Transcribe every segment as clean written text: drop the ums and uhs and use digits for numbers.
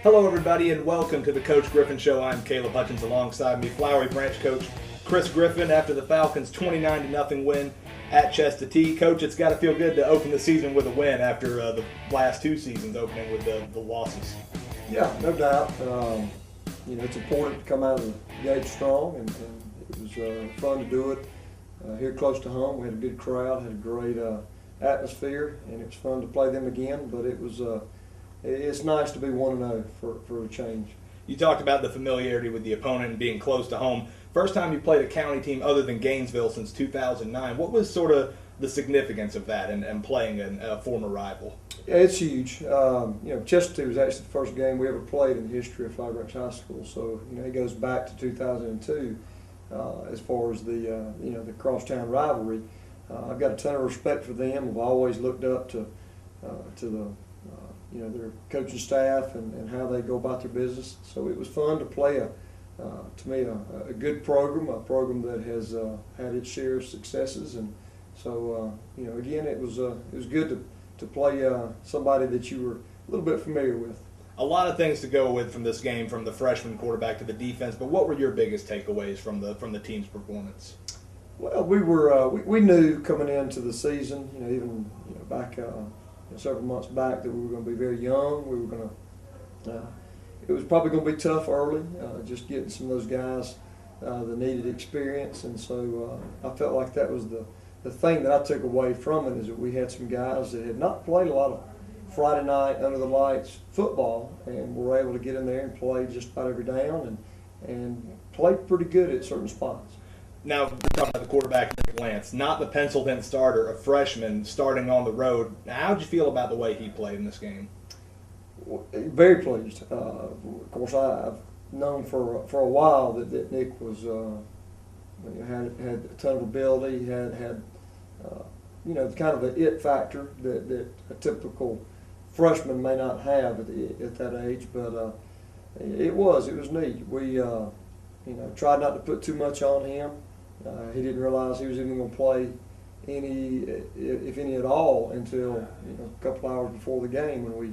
Hello, everybody, and welcome to the Coach Griffin Show. I'm Caleb Hutchins. Alongside me, Flowery Branch coach Chris Griffin. After the Falcons' 29-0 win at Chestatee, Coach, it's got to feel good to open the season with a win after the last two seasons opening with the losses. Yeah, no doubt. It's important to come out of the gate strong, and it was fun to do it here close to home. We had a good crowd, had a great atmosphere, and it was fun to play them again. But it's nice to be 1-0 for a change. You talked about the familiarity with the opponent and being close to home. First time you played a county team other than Gainesville since 2009. What was sort of the significance of that and playing a former rival? Yeah, it's huge. Chestatee was actually the first game we ever played in the history of Flowery Branch High School. So it goes back to 2002 as far as the crosstown rivalry. I've got a ton of respect for them. I've always looked up to their coaching staff and how they go about their business. So it was fun to play a good program, a program that has had its share of successes. And so, again, it was good to play somebody that you were a little bit familiar with. A lot of things to go with from this game, from the freshman quarterback to the defense. But what were your biggest takeaways from the team's performance? Well, we knew coming into the season, even back several months back, that we were going to be very young. We were going to. It was probably going to be tough early, just getting some of those guys that needed experience, and so I felt like that was the thing that I took away from it, is that we had some guys that had not played a lot of Friday night under the lights football, and were able to get in there and play just about every down and play pretty good at certain spots. Now, we're talking about the quarterback, Nick Lance, not the penciled-in starter, a freshman starting on the road. How did you feel about the way he played in this game? Very pleased. Of course, I've known for a while that Nick was had a ton of ability. He had kind of the it factor that a typical freshman may not have at that age. But it was neat. We tried not to put too much on him. He didn't realize he was even going to play if any at all, until a couple hours before the game, when we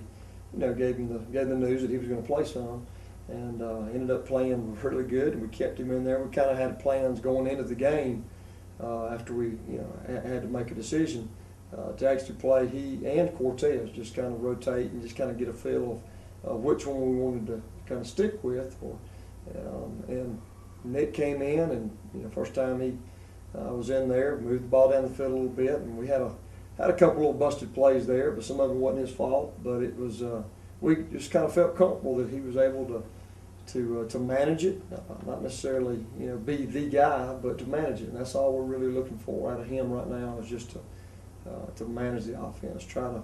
gave him the news that he was going to play some, and ended up playing really good, and we kept him in there. We kind of had plans going into the game after we had to make a decision to actually play he and Cortez, just kind of rotate and just kind of get a feel of which one we wanted to kind of stick with. And Nick came in, and first time he was in there, moved the ball down the field a little bit, and we had a couple little busted plays there, but some of it wasn't his fault. But it was we just kind of felt comfortable that he was able to manage it, not necessarily be the guy, but to manage it. And that's all we're really looking for out of him right now, is just to manage the offense, try to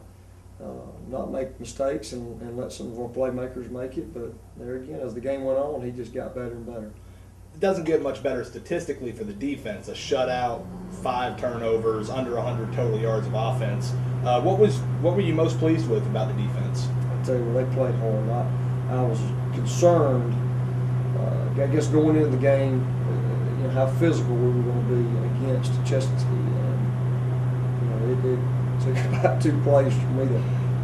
not make mistakes and let some of our playmakers make it. But there again, as the game went on, he just got better and better. It doesn't get much better statistically for the defense. A shutout, 5 turnovers, under 100 total yards of offense. What were you most pleased with about the defense? I tell you, they played hard. I was concerned, I guess, going into the game, how physical we were going to be against Chestatee. And it took about 2 plays for me to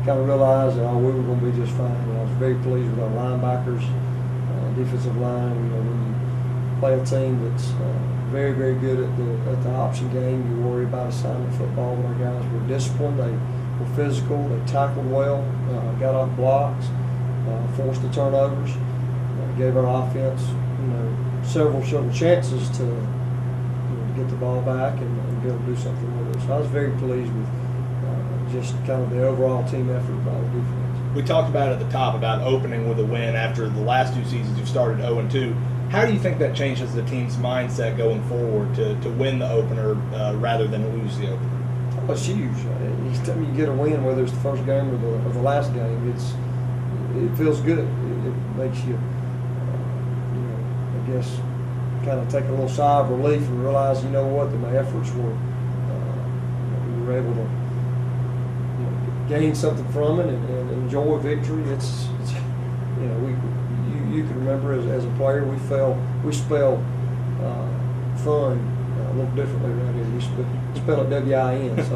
kind of realize that we were going to be just fine. And I was very pleased with our linebackers, defensive line. When you play a team that's very, very good at the option game, you worry about assignment football. When our guys were disciplined, they were physical, they tackled well, got off blocks, forced the turnovers, gave our offense several chances to get the ball back and be able to do something with it. So I was very pleased with just kind of the overall team effort by the defense. We talked about at the top about opening with a win after the last 2 seasons you've started 0-2. How do you think that changes the team's mindset going forward to win the opener rather than lose the opener? Oh, it's huge. Each time you get a win, whether it's the first game or the last game, it feels good. It makes you, I guess, kind of take a little sigh of relief and realize, that my efforts were, we were able to gain something from it and enjoy victory. It's you can remember as a player, we spell fun a little differently around here. We spell it W-I-N. So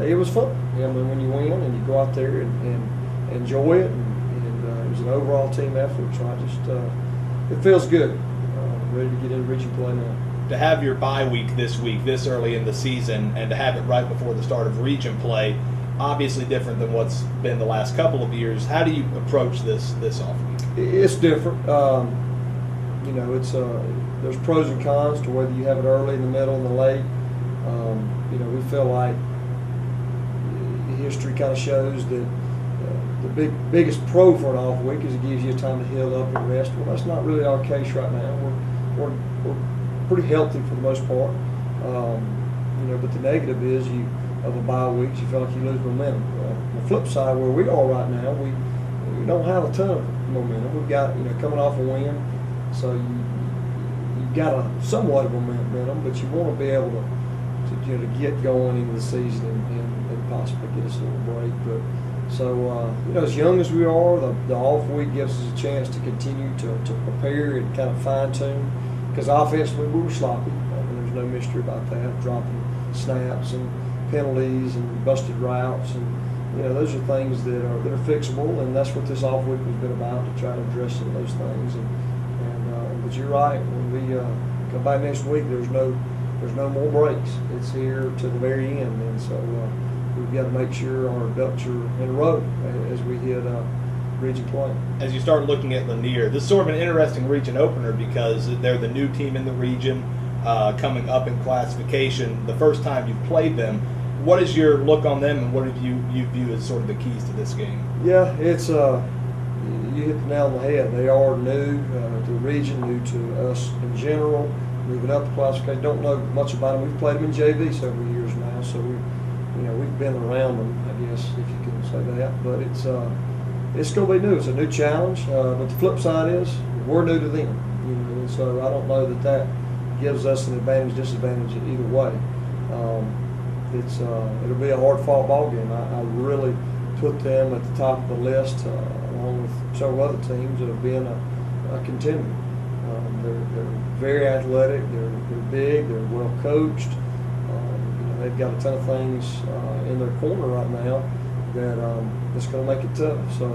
it was fun. When you win and you go out there and enjoy it, and was an overall team effort. So I just it feels good. Ready to get into region play now. To have your bye week this early in the season, and to have it right before the start of region play, obviously different than what's been the last couple of years. How do you approach this off week? It's different. You know, it's there's pros and cons to whether you have it early, in the middle, and the late. You know, we feel like history kind of shows that the biggest pro for an off week is it gives you time to heal up and rest. Well, that's not really our case right now. We're pretty healthy for the most part. You know, but the negative is of a bye week, you feel like you lose momentum. On the flip side, where we are right now, we don't have a ton of momentum. We've got, you know, coming off a win, so you've got somewhat of a momentum, but you want to be able to you know, to get going into the season and possibly get us a little break. But so you know, as young as we are, the off week gives us a chance to continue to prepare and kind of fine tune. Because offensively we were sloppy. There's no mystery about that. Dropping snaps and penalties and busted routes, and you know, those are things that are fixable, and that's what this off week has been about, to try to address some of those things. But you're right. When we come back next week, there's no more breaks. It's here to the very end, and so we've got to make sure our ducks are in a row as we hit region play. As you start looking at Lanier, this is sort of an interesting region opener because they're the new team in the region, coming up in classification. The first time you've played them, what is your look on them, and what do you view as sort of the keys to this game? Yeah, it's you hit the nail on the head. They are new to the region, new to us in general. Moving up the classification, don't know much about them. We've played them in JV several years now, so we've been around them, I guess, if you can say that. But it's going to be new. It's a new challenge. But the flip side is we're new to them. You know, and so I don't know that gives us an advantage, disadvantage either way. It'll be a hard-fought ball game. I really put them at the top of the list, along with several other teams that have been a contender. They're very athletic. They're big. They're well coached. You know, they've got a ton of things in their corner right now that's going to make it tough. So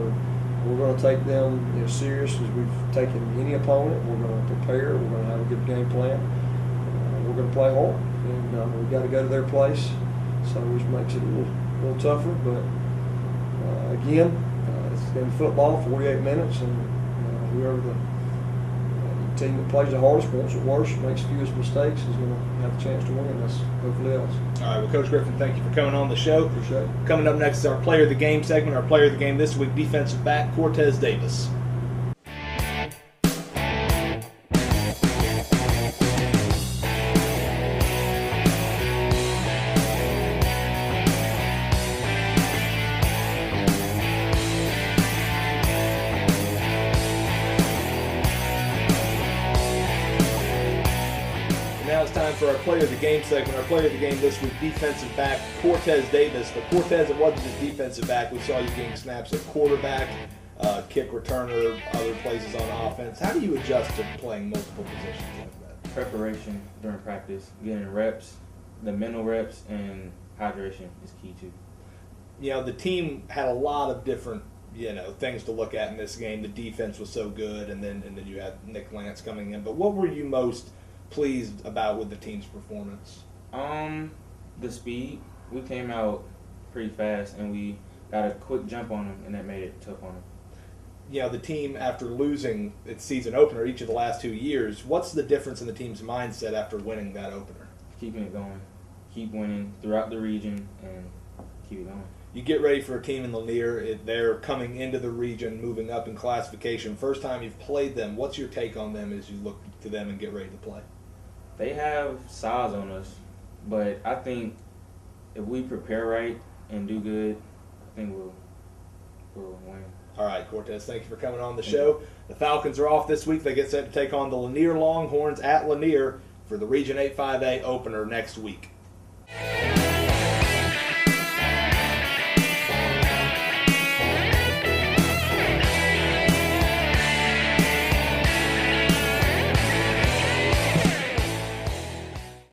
we're going to take them serious as we've taken any opponent. We're going to prepare. We're going to have a good game plan. We're going to play hard, and we've got to go to their place, so which makes it a little tougher. But again, it's in football, 48 minutes, and whoever the team that plays the hardest, wants it worse, makes fewest mistakes, is going to have a chance to win, and that's hopefully us. All right, well, Coach Griffin, thank you for coming on the show. Appreciate it. Coming up next is our Player of the Game segment. Our Player of the Game this week, defensive back Cortez Davis. Now it's time for our Player of the Game segment. Our Player of the Game this week, defensive back Cortez Davis. But Cortez, it wasn't just defensive back. We saw you getting snaps at quarterback, kick returner, other places on offense. How do you adjust to playing multiple positions like that? Preparation during practice, getting reps, the mental reps, and hydration is key too. You know, the team had a lot of different, things to look at in this game. The defense was so good, and then you had Nick Lance coming in. But what were you most pleased about with the team's performance? The speed. We came out pretty fast, and we got a quick jump on them, and that made it tough on them. You know, the team, after losing its season opener each of the last 2 years, what's the difference in the team's mindset after winning that opener? Keeping it going. Keep winning throughout the region, and keep it going. You get ready for a team in Lanier. They're coming into the region, moving up in classification. First time you've played them, what's your take on them as you look to them and get ready to play? They have size on us, but I think if we prepare right and do good, I think we'll win. All right, Cortez, thank you for coming on the show. The Falcons are off this week. They get set to take on the Lanier Longhorns at Lanier for the Region 8-5A opener next week.